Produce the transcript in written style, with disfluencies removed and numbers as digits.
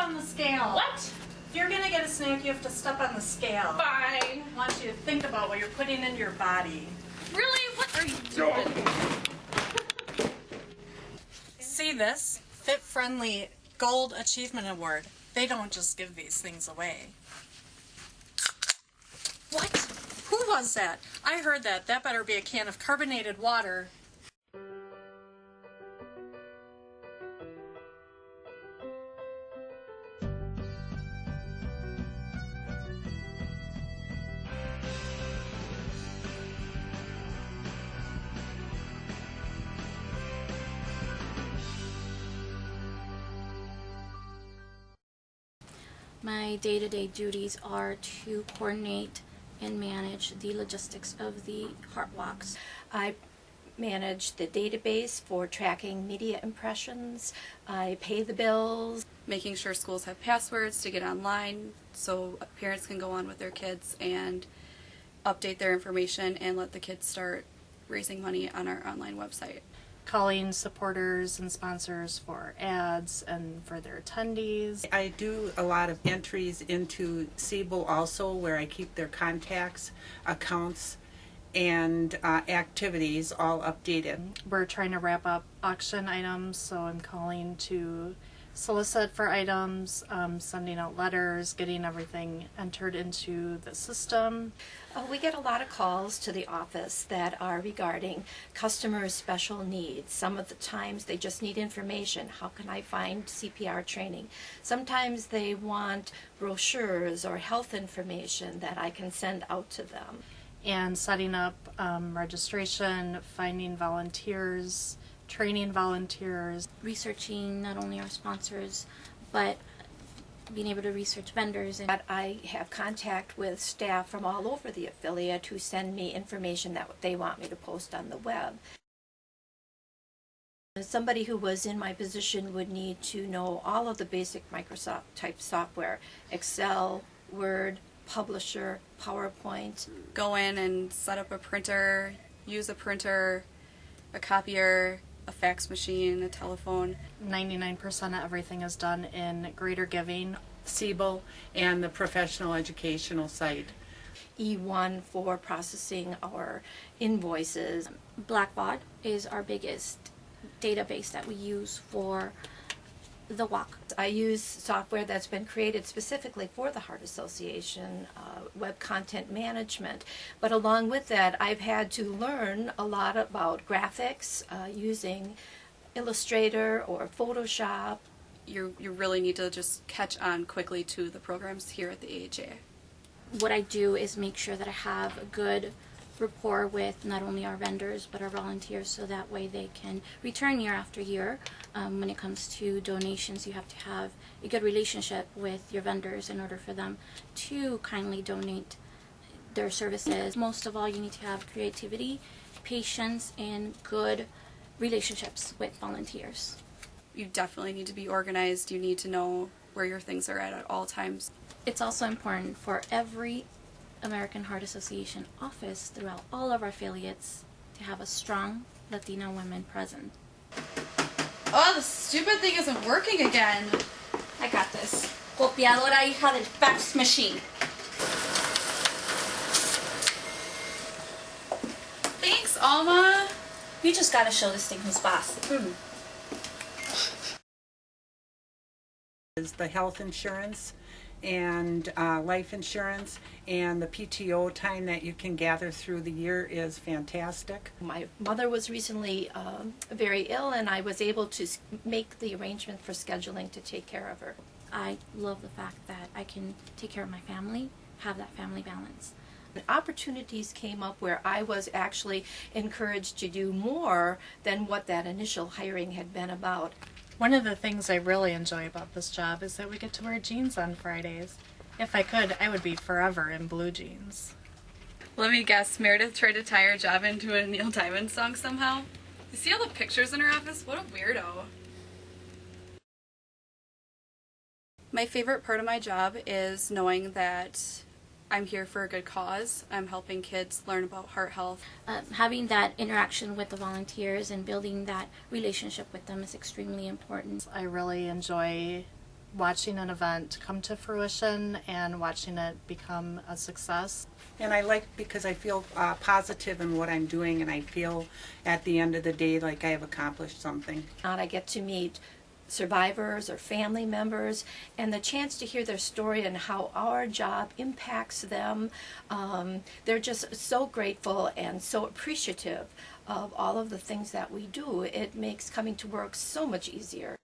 on the scale. What? If you're gonna get a snack, you have to step on the scale. Fine. I want you to think about what you're putting into your body. Really? What are you doing? See this? Fit Friendly Gold Achievement Award. They don't just give these things away. What? Who was that? I heard that. That better be a can of carbonated water. My day-to-day duties are to coordinate and manage the logistics of the Heart Walks. I manage the database for tracking media impressions. I pay the bills. Making sure schools have passwords to get online so parents can go on with their kids and update their information and let the kids start raising money on our online website. Calling supporters and sponsors for ads and for their attendees. I do a lot of entries into Siebel also, where I keep their contacts, accounts, and activities all updated. We're trying to wrap up auction items, so I'm calling to solicit for items, sending out letters, getting everything entered into the system. We get a lot of calls to the office that are regarding customers' special needs. Some of the times they just need information. How can I find CPR training? Sometimes they want brochures or health information that I can send out to them. And setting up registration, finding volunteers, training volunteers. Researching not only our sponsors, but being able to research vendors. But I have contact with staff from all over the affiliate who send me information that they want me to post on the web. Somebody who was in my position would need to know all of the basic Microsoft type software: Excel, Word, Publisher, PowerPoint. Go in and set up a printer, use a printer, a copier, a fax machine, a telephone. 99% of everything is done in Greater Giving. Siebel and the professional educational site. E1 for processing our invoices. Blackbaud is our biggest database that we use for the walk. I use software that's been created specifically for the Heart Association, web content management. But along with that, I've had to learn a lot about graphics using Illustrator or Photoshop. You really need to just catch on quickly to the programs here at the AHA. What I do is make sure that I have a good rapport with not only our vendors but our volunteers, so that way they can return year after year. When it comes to donations, you have to have a good relationship with your vendors in order for them to kindly donate their services. Most of all, you need to have creativity, patience, and good relationships with volunteers. You definitely need to be organized. You need to know where your things are at all times. It's also important for every American Heart Association office throughout all of our affiliates to have a strong Latina women present. Oh, the stupid thing isn't working again. I got this. Copiadora hija del fax machine. Thanks, Alma. You just gotta show this thing who's boss. Is the health insurance and life insurance, and the PTO time that you can gather through the year is fantastic. My mother was recently very ill, and I was able to make the arrangement for scheduling to take care of her. I love the fact that I can take care of my family, have that family balance. Opportunities came up where I was actually encouraged to do more than what that initial hiring had been about. One of the things I really enjoy about this job is that we get to wear jeans on Fridays. If I could, I would be forever in blue jeans. Let me guess, Meredith tried to tie her job into a Neil Diamond song somehow? You see all the pictures in her office? What a weirdo. My favorite part of my job is knowing that I'm here for a good cause. I'm helping kids learn about heart health. Having that interaction with the volunteers and building that relationship with them is extremely important. I really enjoy watching an event come to fruition and watching it become a success. And I like because I feel positive in what I'm doing, and I feel at the end of the day like I have accomplished something. And I get to meet survivors or family members, and the chance to hear their story and how our job impacts them. They're just so grateful and so appreciative of all of the things that we do. It makes coming to work so much easier.